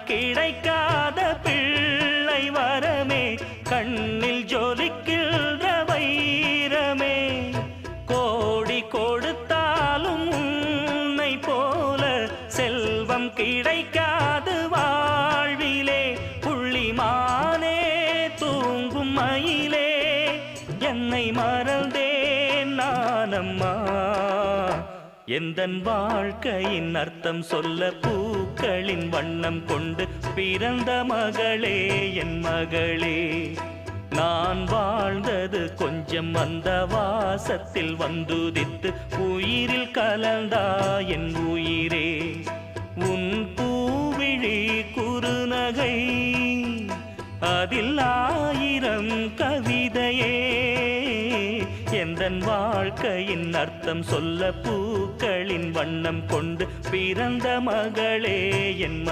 கிடைக்காத பிள்ளை வரமே, கண்ணில் ஜொலிக்கின்ற வைரமே. கோடி கொடுத்தாலும் உன்னை போல செல்வம் கிடைக்காது வாழ்விலே. புள்ளிமானே தூங்கும் மயிலே, என்னை மறந்தேன் நானம்மா. எந்தன் வாழ்க்கையின் அர்த்தம் சொல்ல பூக்களின் வண்ணம் கொண்டு பிறந்த மகளே என் மகளே. நான் வாழ்ந்தது கொஞ்சம் அந்த வாசத்தில் வந்துதித்து உயிரில் கலந்தா என் உயிரே. உன் பூவிழி குறுநகை அதில் 1000 கவிதையே. எந்தன் வாழ்க்கையின் அர்த்தம் சொல்ல பூக்களின் வண்ணம் கொண்டு பிறந்த மகளே என்